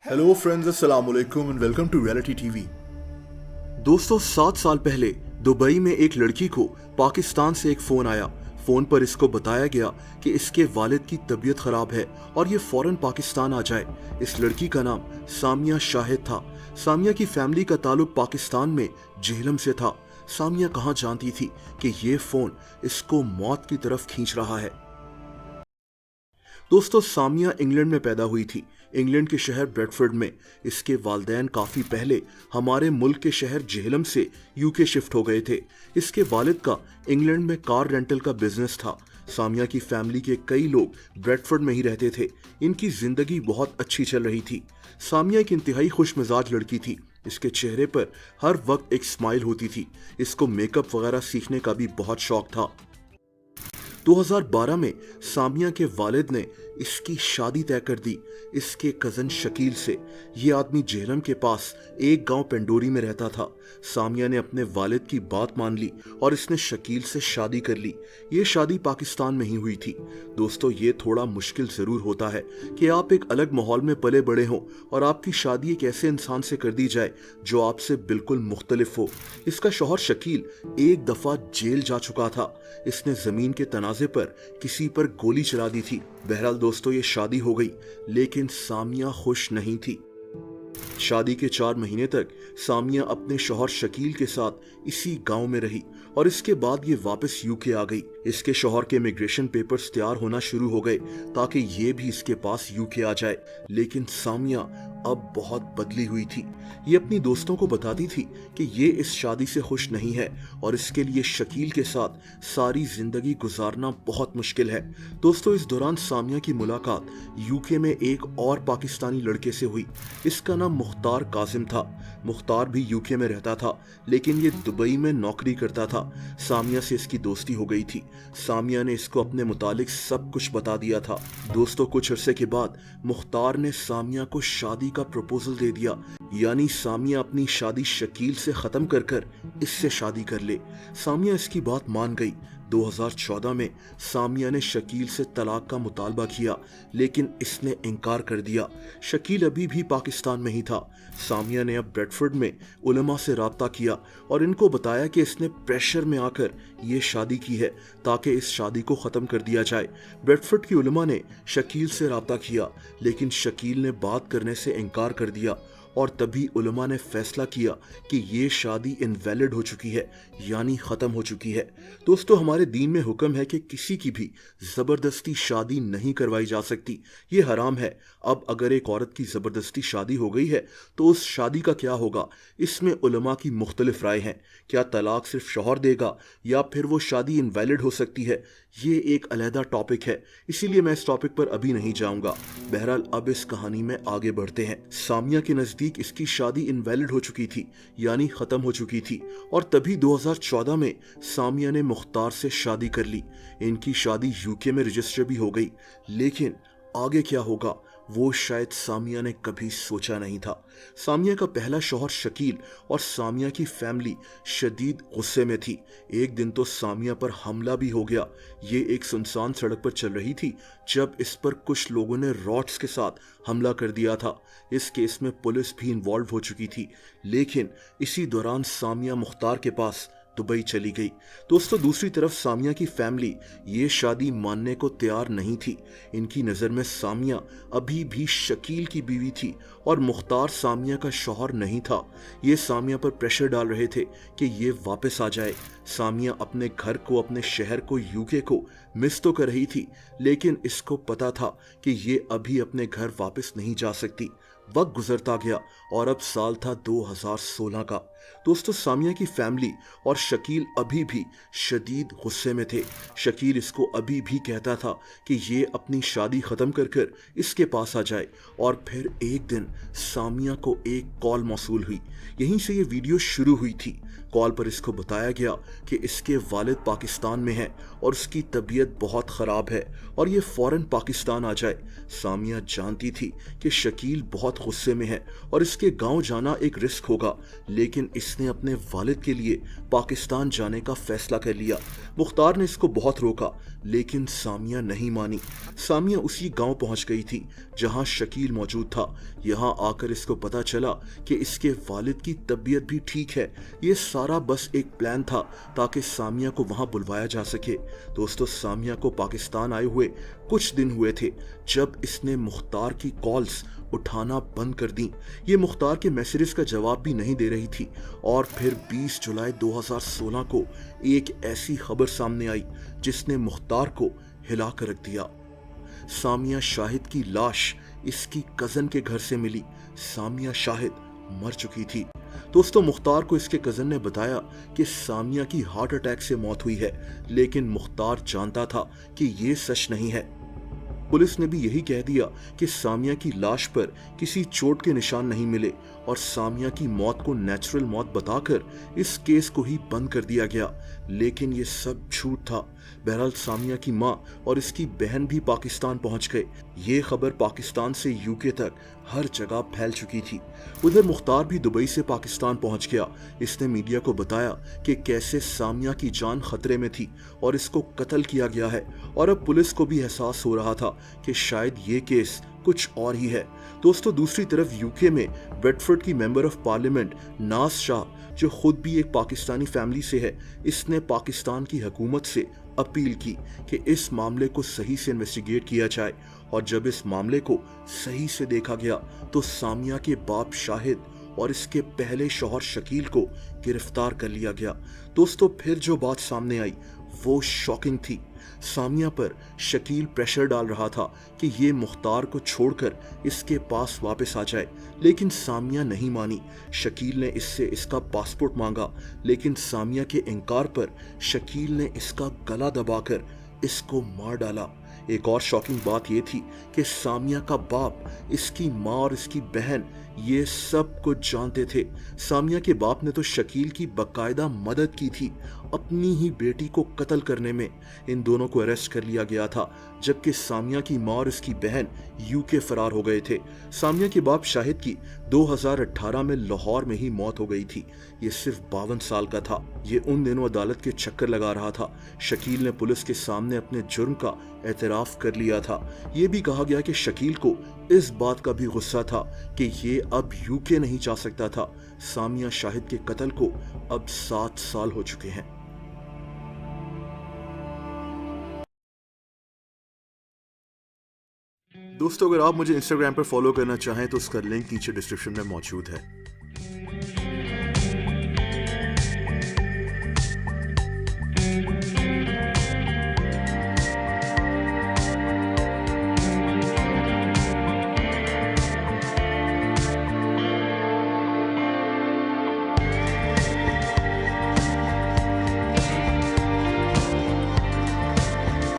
Hello friends, अस्सलाम वालेकुम and welcome to reality TV. दोस्तों, 7 साल पहले दुबई में एक लड़की को पाकिस्तान से एक फोन आया। फोन पर इसको बताया गया कि इसके वालिद की तबीयत खराब है और ये फौरन पाकिस्तान आ जाए। इस लड़की का नाम सामिया शाहिद था। सामिया की फैमिली का ताल्लुक पाकिस्तान में जेहलम से था। सामिया कहाँ जानती थी कि ये फोन इसको मौत की तरफ खींच रहा है। दोस्तों, सामिया इंग्लैंड में पैदा हुई थी, इंग्लैंड के शहर ब्रेडफोर्ड में। इसके वालिदैन काफ़ी पहले हमारे मुल्क के शहर जेहलम से यूके शिफ्ट हो गए थे। इसके वालिद का इंग्लैंड में कार रेंटल का बिजनेस था। सामिया की फैमिली के कई लोग ब्रेडफोर्ड में ही रहते थे। इनकी जिंदगी बहुत अच्छी चल रही थी। सामिया एक इंतहाई खुश मिजाज लड़की थी। इसके चेहरे पर हर वक्त एक स्माइल होती थी। इसको मेकअप वगैरह सीखने का भी बहुत शौक था। 2012 में सामिया के वालिद ने इसकी शादी तय कर दी इसके कजन शकील से। ये आदमी जेहलम के पास एक गांव पेंडोरी में रहता था। सामिया ने अपने वालिद की बात मान ली और इसने शकील से शादी कर ली। ये शादी पाकिस्तान में ही हुई थी। दोस्तों, ये थोड़ा मुश्किल जरूर होता है कि आप एक अलग माहौल में पले बड़े हों और आपकी शादी एक ऐसे इंसान से कर दी जाए जो आपसे बिल्कुल मुख्तलिफ हो। इसका शौहर शकील एक दफा जेल जा चुका था। इसने जमीन के तनाजे पर किसी पर गोली चला दी थी। बहरहाल दोस्तों, ये शादी हो गई, लेकिन सामिया खुश नहीं थी। शादी के 4 महीने तक सामिया अपने शौहर शकील के साथ इसी गांव में रही और इसके बाद ये वापस यूके आ गई। इसके शौहर के इमिग्रेशन पेपर्स तैयार होना शुरू हो गए ताकि ये भी इसके पास यूके आ जाए। लेकिन सामिया अब बहुत बदली हुई थी। ये अपनी दोस्तों को बताती थी कि ये इस शादी से खुश नहीं है और इसके लिए शकील के साथ सारी जिंदगी गुजारना बहुत मुश्किल है। दोस्तों, इस दौरान सामिया की मुलाकात यूके में एक और पाकिस्तानी लड़के से हुई। इसका नाम मुख्तार काजिम था। मुख्तार भी यूके में रहता था, लेकिन ये दुबई में नौकरी करता था। सामिया से इसकी दोस्ती हो गई थी। सामिया ने इसको अपने मुतालिक सब कुछ बता दिया था। दोस्तों, कुछ अरसे के बाद मुख्तार ने सामिया को शादी का प्रपोजल दे दिया, यानी सामिया अपनी शादी शकील से खत्म कर इससे शादी कर ले। सामिया इसकी बात मान गई। 2014 में सामिया ने शकील से तलाक का मुतालबा किया, लेकिन इसने इनकार कर दिया। शकील अभी भी पाकिस्तान में ही था। सामिया ने अब ब्रेडफोर्ड में उलमा से राब्ता किया और इनको बताया कि इसने प्रेशर में आकर ये शादी की है ताकि इस शादी को ख़त्म कर दिया जाए। ब्रेडफोर्ड की उलमा ने शकील से राब्ता किया, लेकिन शकील ने बात करने से इनकार कर दिया और तभी उलमा ने फैसला किया कि ये शादी इनवैलिड हो चुकी है, यानी ख़त्म हो चुकी है। दोस्तों, हमारे दीन में हुक्म है कि किसी की भी ज़बरदस्ती शादी नहीं करवाई जा सकती, ये हराम है। अब अगर एक औरत की ज़बरदस्ती शादी हो गई है तो उस शादी का क्या होगा, इसमें उलमा की मुख्तलिफ राय हैं। क्या तलाक सिर्फ शौहर देगा या फिर वो शादी इनवैलिड हो सकती है, ये एक अलहदा टॉपिक है, इसीलिए मैं इस टॉपिक पर अभी नहीं जाऊंगा। बहरहाल, अब इस कहानी में आगे बढ़ते हैं। सामिया के नज़दीक इसकी शादी इनवैलिड हो चुकी थी, यानी ख़त्म हो चुकी थी, और तभी 2014 में सामिया ने मुख्तार से शादी कर ली। इनकी शादी यूके में रजिस्टर भी हो गई, लेकिन आगे क्या होगा वो शायद सामिया ने कभी सोचा नहीं था। सामिया का पहला शौहर शकील और सामिया की फैमिली शदीद गुस्से में थी। एक दिन तो सामिया पर हमला भी हो गया। ये एक सुनसान सड़क पर चल रही थी जब इस पर कुछ लोगों ने रॉड्स के साथ हमला कर दिया था। इस केस में पुलिस भी इन्वॉल्व हो चुकी थी, लेकिन इसी दौरान सामिया मुख्तार के पास दुबई चली गई। दोस्तों, दूसरी तरफ सामिया की फैमिली ये शादी मानने को तैयार नहीं थी। इनकी नज़र में सामिया अभी भी शकील की बीवी थी और मुख्तार सामिया का शौहर नहीं था। ये सामिया पर प्रेशर डाल रहे थे कि ये वापस आ जाए। सामिया अपने घर को, अपने शहर को, यूके को मिस तो कर रही थी, लेकिन इसको पता था कि ये अभी अपने घर वापस नहीं जा सकती। वक्त गुजरता गया और अब साल था 2016 का। दोस्तों, सामिया की फैमिली और शकील अभी भी शदीद गुस्से में थे। शकील इसको अभी भी कहता था कि ये अपनी शादी ख़त्म कर इसके पास आ जाए, और फिर एक दिन सामिया को एक कॉल मौसूल हुई। यहीं से ये वीडियो शुरू हुई थी। कॉल पर इसको बताया गया कि इसके वालिद पाकिस्तान में हैं और उसकी तबीयत बहुत ख़राब है और ये फ़ौरन पाकिस्तान आ जाए। सामिया जानती थी कि शकील बहुत गुस्से में है और इसके गांव जाना एक रिस्क होगा, लेकिन इसने अपने वालिद के लिए पाकिस्तान जाने का फैसला कर लिया। मुख्तार ने इसको बहुत रोका, लेकिन सामिया नहीं मानी। सामिया उसी गांव पहुंच गई थी जहां शकील मौजूद था। यहाँ यहाँ आकर इसको पता चला कि इसके वालिद की तबीयत भी ठीक है। ये सारा बस एक प्लान था ताकि सामिया को वहां बुलवाया जा सके। दोस्तों, सामिया को पाकिस्तान आए हुए कुछ दिन हुए थे जब इसने मुख्तार की कॉल्स उठाना बंद कर दी। ये मुख्तार के मैसेजेस का जवाब भी नहीं दे रही थी। और फिर 20 जुलाई 2016 को एक ऐसी खबर सामने आई जिसने मुख्तार को हिला कर रख दिया। सामिया शाहिद की लाश इसकी कजन के घर से मिली। सामिया शाहिद मर चुकी थी। दोस्तों, मुख्तार को इसके कजन ने बताया कि सामिया की हार्ट अटैक से मौत हुई है, लेकिन मुख्तार जानता था कि ये सच नहीं है। पुलिस ने भी यही कह दिया कि सामिया की लाश पर किसी चोट के निशान नहीं मिले और सामिया की मौत को नेचुरल मौत बताकर इस केस को ही बंद कर दिया गया। लेकिन ये सब झूठ था। बहरहाल सामिया की मां और इसकी बहन भी पाकिस्तान पहुंच गए। ये खबर पाकिस्तान से यूके तक हर जगह फैल चुकी थी। उधर मुख्तार भी दुबई से पाकिस्तान पहुंच गया। इसने मीडिया को बताया कि कैसे सामिया की जान खतरे में थी और इसको कत्ल किया गया है। और अब पुलिस को भी एहसास हो रहा था कि शायद ये केस कुछ और ही है। दोस्तों, दूसरी तरफ यूके में बेडफोर्ड की मेंबर ऑफ पार्लियामेंट नाज शाह, जो खुद भी एक पाकिस्तानी फैमिली से है, इसने पाकिस्तान की हुकूमत से अपील की कि इस मामले को सही से इन्वेस्टिगेट किया जाए। और जब इस मामले को सही से देखा गया तो सामिया के बाप शाहिद और इसके पहले शौहर शकील को गिरफ्तार कर लिया गया। दोस्तों, फिर जो बात सामने आई वो शॉकिंग थी। सामिया पर शकील प्रेशर डाल रहा था कि ये मुख्तार को छोड़कर इसके पास वापस आ जाए, लेकिन सामिया नहीं मानी। शकील ने इससे इसका पासपोर्ट मांगा, लेकिन सामिया के इनकार पर शकील ने इसका गला दबाकर इसको मार डाला। एक और शॉकिंग बात यह थी कि सामिया का बाप, इसकी माँ और इसकी बहन ये सब कुछ जानते थे। सामिया के बाप ने तो शकील की बकायदा मदद की थी अपनी ही बेटी को कत्ल करने में। इन दोनों को अरेस्ट कर लिया गया था, जबकि सामिया की माँ और इसकी बहन यूके फरार हो गए थे। सामिया के बाप शाहिद की 2018 में लाहौर में ही मौत हो गई थी। ये सिर्फ 52 साल का था। ये उन दिनों अदालत के चक्कर लगा रहा था। शकील ने पुलिस के सामने अपने जुर्म का एतराफ कर लिया था। ये भी कहा गया कि शकील को इस बात का भी गुस्सा था कि ये अब यूके नहीं जा सकता था। सामिया शाहिद के कत्ल को अब 7 साल हो चुके हैं। दोस्तों, अगर आप मुझे इंस्टाग्राम पर फॉलो करना चाहें तो उसका लिंक नीचे डिस्क्रिप्शन में मौजूद है।